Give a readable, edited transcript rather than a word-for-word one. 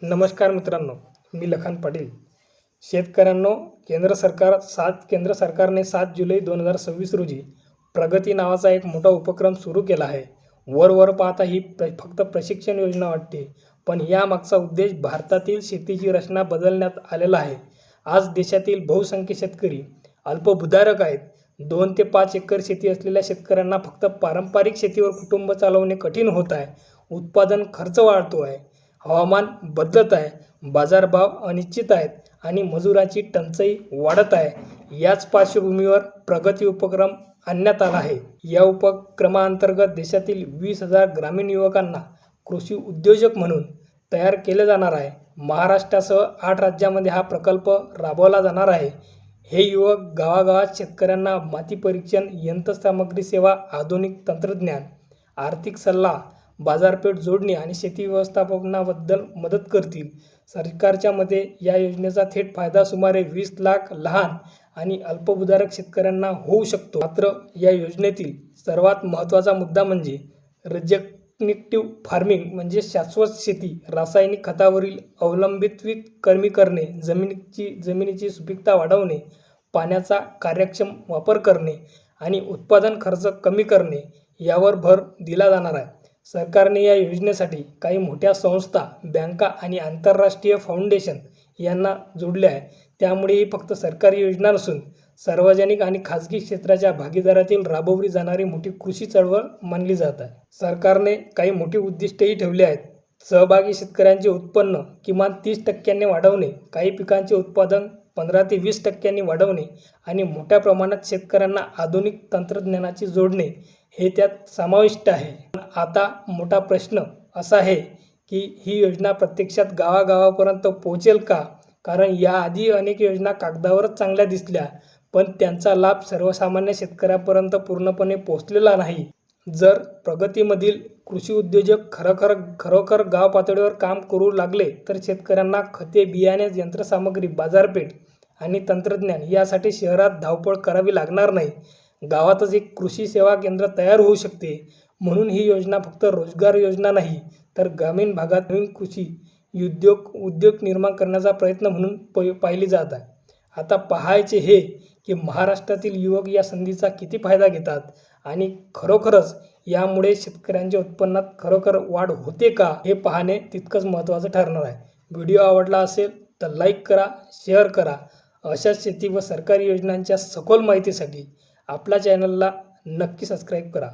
नमस्कार मित्रांनो, मी लखन पाटील. शेतकऱ्यांनो, केंद्र सरकारने 7 जुलै 2026 रोजी प्रगती नावाचा एक मोठा उपक्रम सुरू केला आहे. वर पाहता ही फक्त प्रशिक्षण योजना वाटते, पण यामागचा उद्देश भारतातील शेतीची रचना बदलण्यात आलेला आहे. आज देशातील बहुसंख्य शेतकरी अल्पभूधारक आहेत. 2 ते 5 एकर शेती असलेल्या शेतकऱ्यांना फक्त पारंपरिक शेतीवर कुटुंब चालवणे कठीण होत आहे. उत्पादन खर्च वाढतो आहे, हवामान बदलत आहे, बाजारभाव अनिश्चित आहेत आणि मजुरांची टंचाई वाढत आहे. याच पार्श्वभूमीवर प्रगती उपक्रम आणण्यात आला आहे. या उपक्रमाअंतर्गत देशातील 20,000 ग्रामीण युवकांना कृषी उद्योजक म्हणून तयार केले जाणार आहे. महाराष्ट्रासह 8 राज्यांमध्ये हा प्रकल्प राबवला जाणार आहे. हे युवक गावागावात शेतकऱ्यांना माती परीक्षण, यंत्रसामग्री सेवा, आधुनिक तंत्रज्ञान, आर्थिक सल्ला, बाजारपेठ जोडणी आणि शेती व्यवस्थापनाबद्दल मदत करतील. सरकारच्या मते या योजनेचा थेट फायदा सुमारे 20 लाख लहान आणि अल्पभूधारक शेतकऱ्यांना होऊ शकतो. मात्र या योजनेतील सर्वात महत्त्वाचा मुद्दा म्हणजे रिजनरेटिव्ह फार्मिंग म्हणजे शाश्वत शेती. रासायनिक खतावरील अवलंबित्व कमी करणे, जमिनीची सुपीकता वाढवणे, पाण्याचा कार्यक्षम वापर करणे आणि उत्पादन खर्च कमी करणे यावर भर दिला जाणार आहे. सरकारने या योजनेसाठी काही मोठ्या संस्था, बँका आणि आंतरराष्ट्रीय फाउंडेशन यांना जोडले आहे. त्यामुळे ही फक्त सरकारी योजना नसून सार्वजनिक आणि खाजगी क्षेत्राच्या भागीदारीतील राबवली जाणारी मोठी कृषी चळवळ मानली जात आहे. सरकारने काही मोठी उद्दिष्टेही ठेवली आहेत. सहभागी शेतकऱ्यांचे उत्पन्न किमान 30% वाढवणे, काही पिकांचे उत्पादन 15 ते 20% वाढवणे आणि मोठ्या प्रमाणात शेतकऱ्यांना आधुनिक तंत्रज्ञानाची जोडणे हे त्यात समाविष्ट आहे. पण आता मोठा प्रश्न असा आहे की ही योजना प्रत्यक्षात गावागावापर्यंत पोहोचेल का? कारण याआधी अनेक योजना कागदावरच चांगल्या दिसल्या, पण त्यांचा लाभ सर्वसामान्य शेतकऱ्यापर्यंत पूर्णपणे पोहोचलेला नाही. जर प्रगतीमधील कृषी उद्योजक खरोखर गाव पातळीवर काम करू लागले तर शेतकऱ्यांना खते, बियाणे, यंत्रसामग्री, बाजारपेठ आणि तंत्रज्ञान यासाठी शहरात धावपळ करावी लागणार नाही. गावातच एक कृषी सेवा केंद्र तयार होऊ शकते. म्हणून ही योजना फक्त रोजगार योजना नाही, तर ग्रामीण भागात नवीन कृषी उद्योग निर्माण करण्याचा प्रयत्न म्हणून पाहिली जात आहे. आता पाहायचे हे की महाराष्ट्रातील युवक या संधीचा किती फायदा घेतात आणि खरोखरच यामुळे शेतकऱ्यांच्या उत्पन्नात खरोखर वाढ होते का, हे पाहणे तितकंच महत्त्वाचं ठरणार आहे. व्हिडिओ आवडला असेल तर लाईक करा, शेअर करा. अशाच शेती व सरकारी योजनांच्या सखोल माहितीसाठी आपल्या चॅनलला नक्की सबस्क्राईब करा.